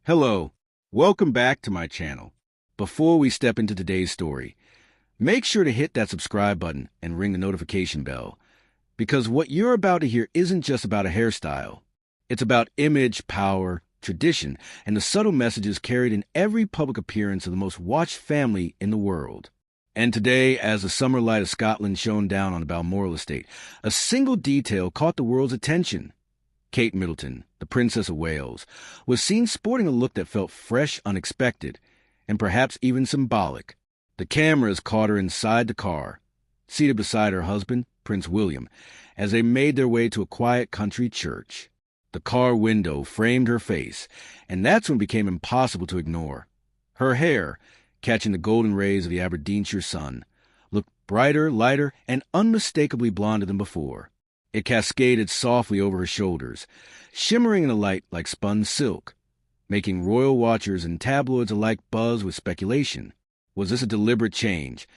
Hello, welcome back to my channel. Before we step into today's story, make sure to hit that subscribe button and ring the notification bell, because what you're about to hear isn't just about a hairstyle. It's about image, power, tradition, and the subtle messages carried in every public appearance of the most watched family in the world. And today, as the summer light of Scotland shone down on the Balmoral estate, a single detail caught the world's attention. Kate Middleton, the Princess of Wales, was seen sporting a look that felt fresh, unexpected, and perhaps even symbolic. The cameras caught her inside the car, seated beside her husband, Prince William, as they made their way to a quiet country church. The car window framed her face, and that's when it became impossible to ignore. Her hair, catching the golden rays of the Aberdeenshire sun, looked brighter, lighter, and unmistakably blonder than before. It cascaded softly over her shoulders, shimmering in the light like spun silk, making royal watchers and tabloids alike buzz with speculation. Was this a deliberate change,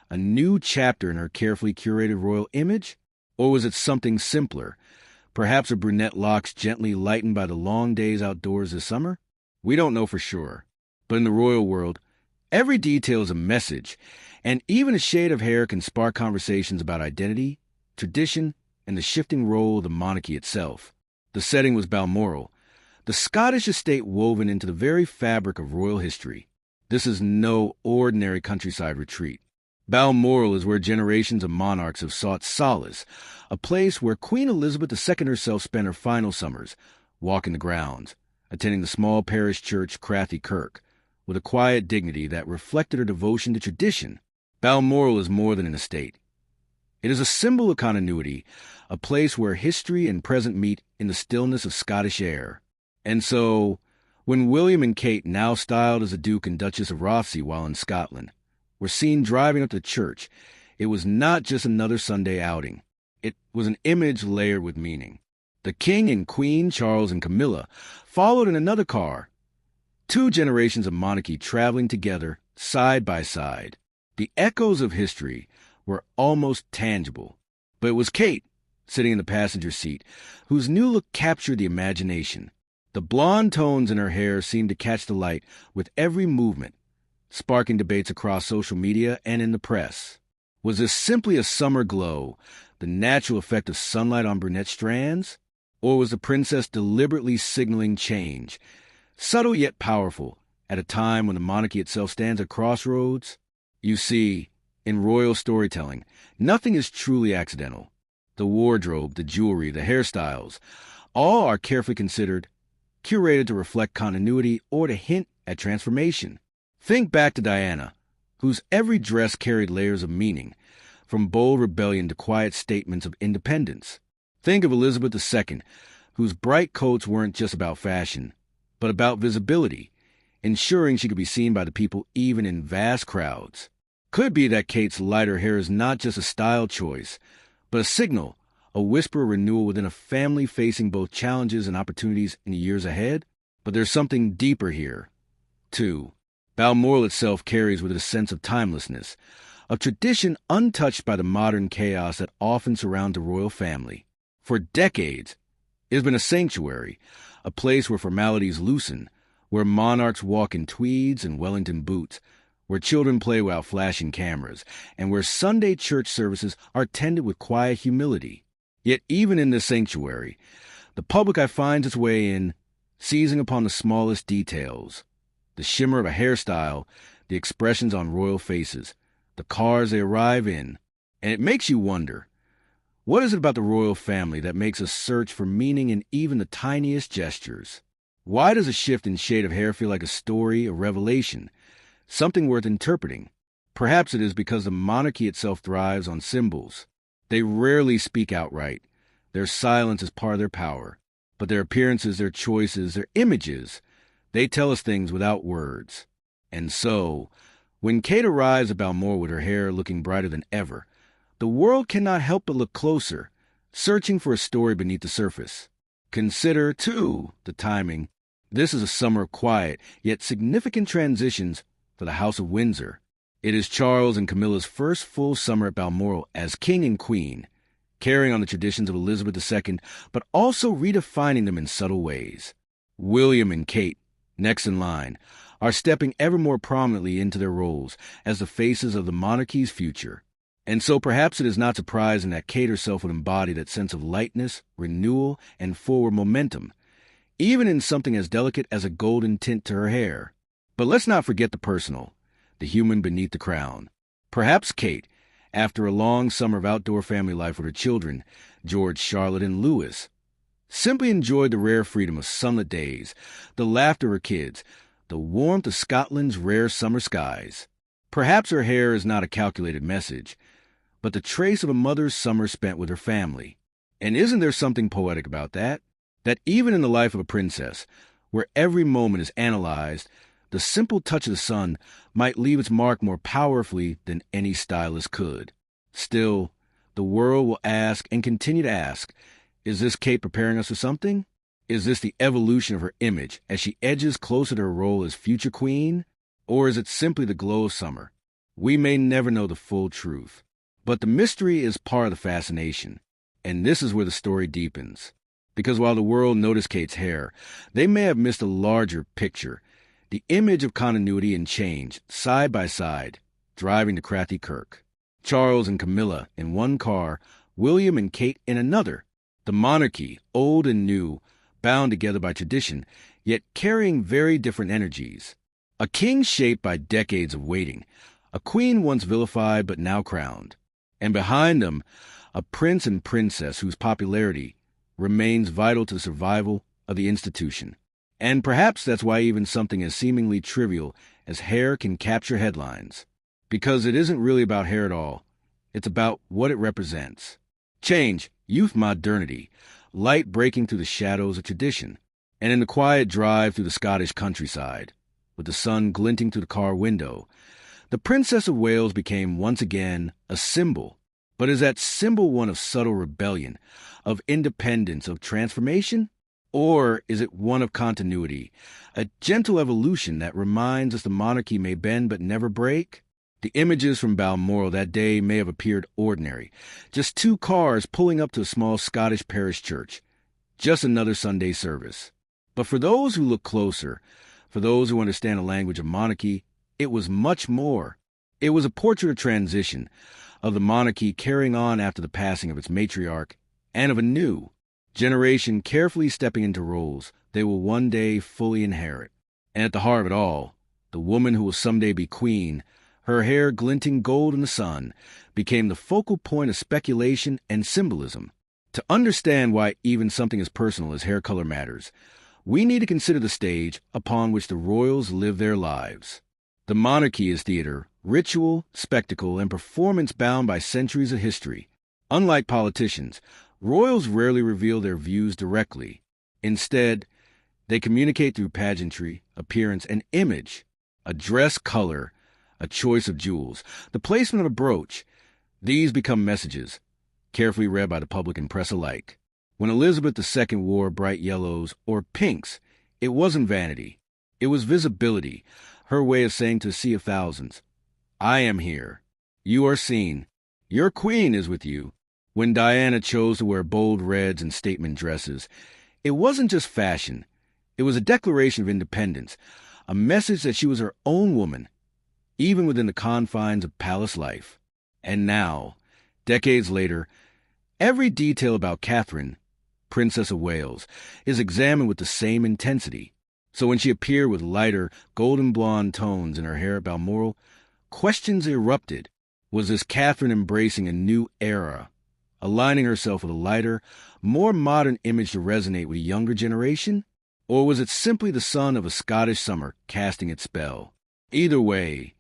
a new chapter in her carefully curated royal image? Or was it something simpler, perhaps her brunette locks gently lightened by the long days outdoors this summer? We don't know for sure. But in the royal world, every detail is a message, and even a shade of hair can spark conversations about identity, tradition, and the shifting role of the monarchy itself. The setting was Balmoral, the Scottish estate woven into the very fabric of royal history. This is no ordinary countryside retreat. Balmoral is where generations of monarchs have sought solace, a place where Queen Elizabeth II herself spent her final summers, walking the grounds, attending the small parish church Crathie Kirk, with a quiet dignity that reflected her devotion to tradition. Balmoral is more than an estate. It is a symbol of continuity, a place where history and present meet in the stillness of Scottish air. And so, when William and Kate, now styled as the Duke and Duchess of Rothesay while in Scotland, were seen driving up to church, it was not just another Sunday outing. It was an image layered with meaning. The King and Queen, Charles and Camilla, followed in another car, two generations of monarchy traveling together, side by side. The echoes of history were almost tangible. But it was Kate, sitting in the passenger seat, whose new look captured the imagination. The blonde tones in her hair seemed to catch the light with every movement, sparking debates across social media and in the press. Was this simply a summer glow, the natural effect of sunlight on brunette strands? Or was the princess deliberately signaling change, subtle yet powerful, at a time when the monarchy itself stands at crossroads? You see, in royal storytelling, nothing is truly accidental. The wardrobe, the jewelry, the hairstyles, all are carefully considered, curated to reflect continuity or to hint at transformation. Think back to Diana, whose every dress carried layers of meaning, from bold rebellion to quiet statements of independence. Think of Elizabeth II, whose bright coats weren't just about fashion, but about visibility, ensuring she could be seen by the people even in vast crowds. Could be that Kate's lighter hair is not just a style choice, but a signal, a whisper of renewal within a family facing both challenges and opportunities in the years ahead. But there's something deeper here, too. Balmoral itself carries with it a sense of timelessness, a tradition untouched by the modern chaos that often surrounds the royal family. For decades, it has been a sanctuary, a place where formalities loosen, where monarchs walk in tweeds and Wellington boots, where children play without flashing cameras, and where Sunday church services are tended with quiet humility. Yet even in this sanctuary, the public eye finds its way in, seizing upon the smallest details. The shimmer of a hairstyle, the expressions on royal faces, the cars they arrive in. And it makes you wonder, what is it about the royal family that makes us search for meaning in even the tiniest gestures? Why does a shift in shade of hair feel like a story, a revelation, something worth interpreting? Perhaps it is because the monarchy itself thrives on symbols. They rarely speak outright. Their silence is part of their power. But their appearances, their choices, their images, they tell us things without words. And so, when Kate arrives at Balmoral with her hair looking brighter than ever, the world cannot help but look closer, searching for a story beneath the surface. Consider, too, the timing. This is a summer of quiet, yet significant transitions for the House of Windsor. It is Charles and Camilla's first full summer at Balmoral as king and queen, carrying on the traditions of Elizabeth II, but also redefining them in subtle ways. William and Kate, next in line, are stepping ever more prominently into their roles as the faces of the monarchy's future. And so perhaps it is not surprising that Kate herself would embody that sense of lightness, renewal, and forward momentum, even in something as delicate as a golden tint to her hair. But let's not forget the personal, the human beneath the crown. Perhaps Kate, after a long summer of outdoor family life with her children, George, Charlotte, and Louis, simply enjoyed the rare freedom of sunlit days, the laughter of her kids, the warmth of Scotland's rare summer skies. Perhaps her hair is not a calculated message, but the trace of a mother's summer spent with her family. And isn't there something poetic about that? That even in the life of a princess, where every moment is analyzed, the simple touch of the sun might leave its mark more powerfully than any stylist could. Still, the world will ask and continue to ask, is this Kate preparing us for something? Is this the evolution of her image as she edges closer to her role as future queen? Or is it simply the glow of summer? We may never know the full truth. But the mystery is part of the fascination. And this is where the story deepens. Because while the world noticed Kate's hair, they may have missed a larger picture, the image of continuity and change, side by side, driving to Crathie Kirk. Charles and Camilla in one car, William and Kate in another. The monarchy, old and new, bound together by tradition, yet carrying very different energies. A king shaped by decades of waiting, a queen once vilified but now crowned. And behind them, a prince and princess whose popularity remains vital to the survival of the institution. And perhaps that's why even something as seemingly trivial as hair can capture headlines. Because it isn't really about hair at all. It's about what it represents. Change, youth modernity, light breaking through the shadows of tradition. And in the quiet drive through the Scottish countryside, with the sun glinting through the car window, the Princess of Wales became once again a symbol. But is that symbol one of subtle rebellion, of independence, of transformation? Or is it one of continuity, a gentle evolution that reminds us the monarchy may bend but never break? The images from Balmoral that day may have appeared ordinary, just two cars pulling up to a small Scottish parish church, just another Sunday service. But for those who look closer, for those who understand the language of monarchy, it was much more. It was a portrait of transition, of the monarchy carrying on after the passing of its matriarch, and of a new generation carefully stepping into roles they will one day fully inherit. And at the heart of it all, the woman who will someday be queen, her hair glinting gold in the sun, became the focal point of speculation and symbolism. To understand why even something as personal as hair color matters, we need to consider the stage upon which the royals live their lives. The monarchy is theater, ritual, spectacle, and performance bound by centuries of history. Unlike politicians, royals rarely reveal their views directly. Instead, they communicate through pageantry, appearance, and image. A dress color, a choice of jewels, the placement of a brooch. These become messages, carefully read by the public and press alike. When Elizabeth II wore bright yellows or pinks, it wasn't vanity. It was visibility, her way of saying to a sea of thousands, I am here. You are seen. Your queen is with you. When Diana chose to wear bold reds and statement dresses, it wasn't just fashion. It was a declaration of independence, a message that she was her own woman, even within the confines of palace life. And now, decades later, every detail about Catherine, Princess of Wales, is examined with the same intensity. So when she appeared with lighter, golden blonde tones in her hair at Balmoral, questions erupted. Was this Catherine embracing a new era, aligning herself with a lighter, more modern image to resonate with a younger generation? Or was it simply the sun of a Scottish summer casting its spell? Either way,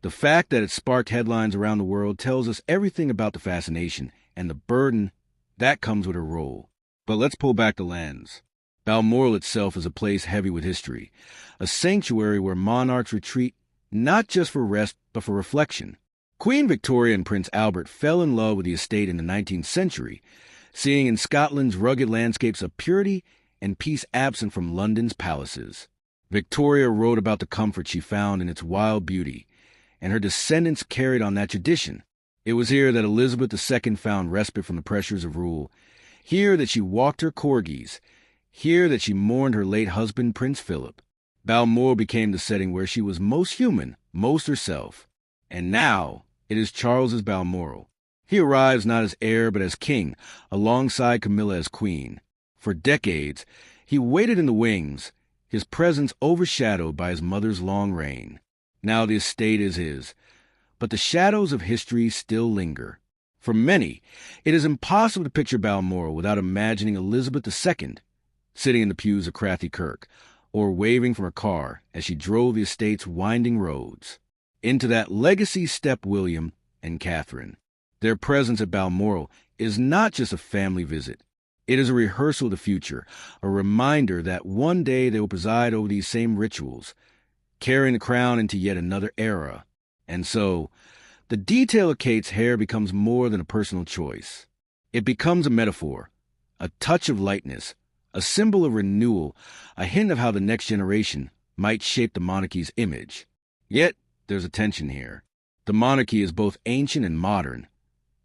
the fact that it sparked headlines around the world tells us everything about the fascination and the burden that comes with her role. But let's pull back the lens. Balmoral itself is a place heavy with history, a sanctuary where monarchs retreat not just for rest but for reflection. Queen Victoria and Prince Albert fell in love with the estate in the 19th century, seeing in Scotland's rugged landscapes a purity and peace absent from London's palaces. Victoria wrote about the comfort she found in its wild beauty, and her descendants carried on that tradition. It was here that Elizabeth II found respite from the pressures of rule, here that she walked her corgis, here that she mourned her late husband, Prince Philip. Balmoral became the setting where she was most human, most herself. And now it is Charles Balmoral. He arrives not as heir but as king, alongside Camilla as queen. For decades, he waited in the wings, his presence overshadowed by his mother's long reign. Now the estate is his, but the shadows of history still linger. For many, it is impossible to picture Balmoral without imagining Elizabeth II sitting in the pews of Crathie Kirk, or waving from her car as she drove the estate's winding roads. Into that legacy step William and Catherine. Their presence at Balmoral is not just a family visit. It is a rehearsal of the future, a reminder that one day they will preside over these same rituals, carrying the crown into yet another era. And so, the detail of Kate's hair becomes more than a personal choice. It becomes a metaphor, a touch of lightness, a symbol of renewal, a hint of how the next generation might shape the monarchy's image. Yet, there's a tension here. The monarchy is both ancient and modern,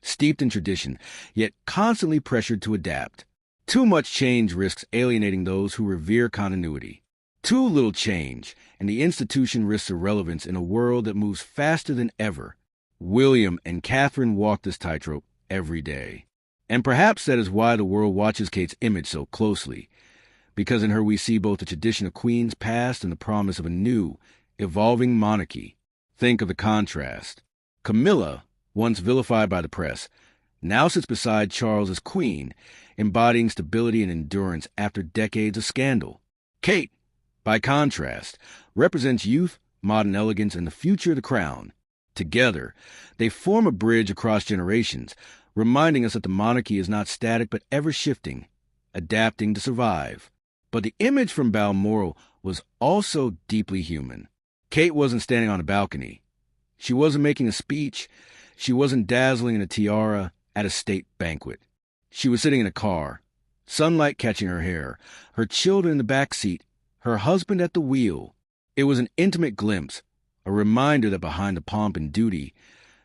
steeped in tradition, yet constantly pressured to adapt. Too much change risks alienating those who revere continuity. Too little change, and the institution risks irrelevance in a world that moves faster than ever. William and Catherine walk this tightrope every day. And perhaps that is why the world watches Kate's image so closely, because in her we see both the tradition of queens past and the promise of a new, evolving monarchy. Think of the contrast. Camilla, once vilified by the press, now sits beside Charles as queen, embodying stability and endurance after decades of scandal. Kate, by contrast, represents youth, modern elegance, and the future of the crown. Together, they form a bridge across generations, reminding us that the monarchy is not static but ever-shifting, adapting to survive. But the image from Balmoral was also deeply human. Kate wasn't standing on a balcony. She wasn't making a speech. She wasn't dazzling in a tiara at a state banquet. She was sitting in a car, sunlight catching her hair, her children in the back seat, her husband at the wheel. It was an intimate glimpse, a reminder that behind the pomp and duty,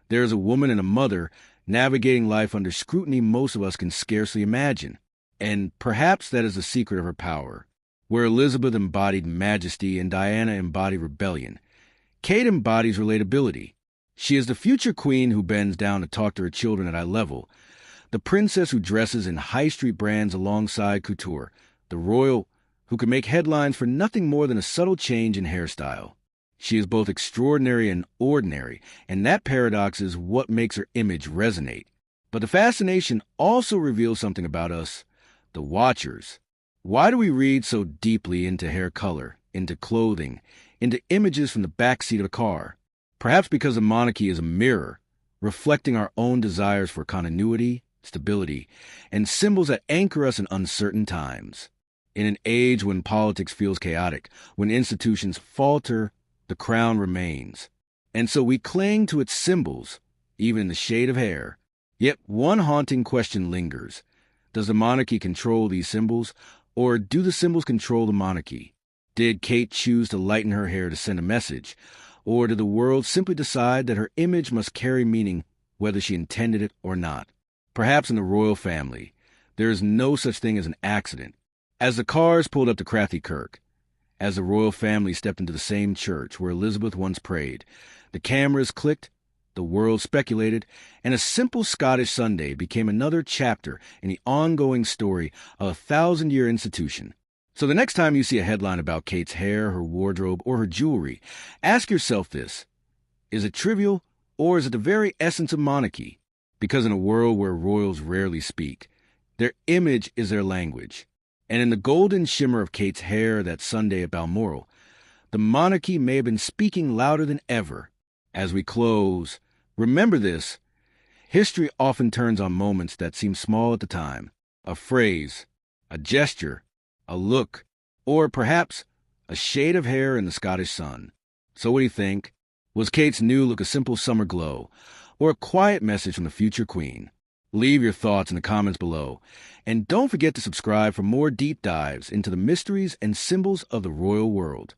there is a woman and a mother navigating life under scrutiny most of us can scarcely imagine. And perhaps that is the secret of her power. Where Elizabeth embodied majesty and Diana embodied rebellion, Kate embodies relatability. She is the future queen who bends down to talk to her children at eye level, the princess who dresses in high street brands alongside couture, the royal who can make headlines for nothing more than a subtle change in hairstyle. She is both extraordinary and ordinary, and that paradox is what makes her image resonate. But the fascination also reveals something about us, the watchers. Why do we read so deeply into hair color, into clothing, into images from the back seat of a car? Perhaps because the monarchy is a mirror, reflecting our own desires for continuity, stability, and symbols that anchor us in uncertain times. In an age when politics feels chaotic, when institutions falter, the crown remains. And so we cling to its symbols, even in the shade of hair. Yet one haunting question lingers. Does the monarchy control these symbols, or do the symbols control the monarchy? Did Kate choose to lighten her hair to send a message, or did the world simply decide that her image must carry meaning whether she intended it or not? Perhaps in the royal family, there is no such thing as an accident. As the cars pulled up to Crathie Kirk, as the royal family stepped into the same church where Elizabeth once prayed, the cameras clicked, the world speculated, and a simple Scottish Sunday became another chapter in the ongoing story of a 1,000-year institution. So the next time you see a headline about Kate's hair, her wardrobe, or her jewelry, ask yourself this: is it trivial, or is it the very essence of monarchy? Because in a world where royals rarely speak, their image is their language. And in the golden shimmer of Kate's hair that Sunday at Balmoral, the monarchy may have been speaking louder than ever. As we close, remember this: history often turns on moments that seem small at the time. A phrase, a gesture, a look, or perhaps a shade of hair in the Scottish sun. So what do you think? Was Kate's new look a simple summer glow, or a quiet message from the future queen? Leave your thoughts in the comments below, and don't forget to subscribe for more deep dives into the mysteries and symbols of the royal world.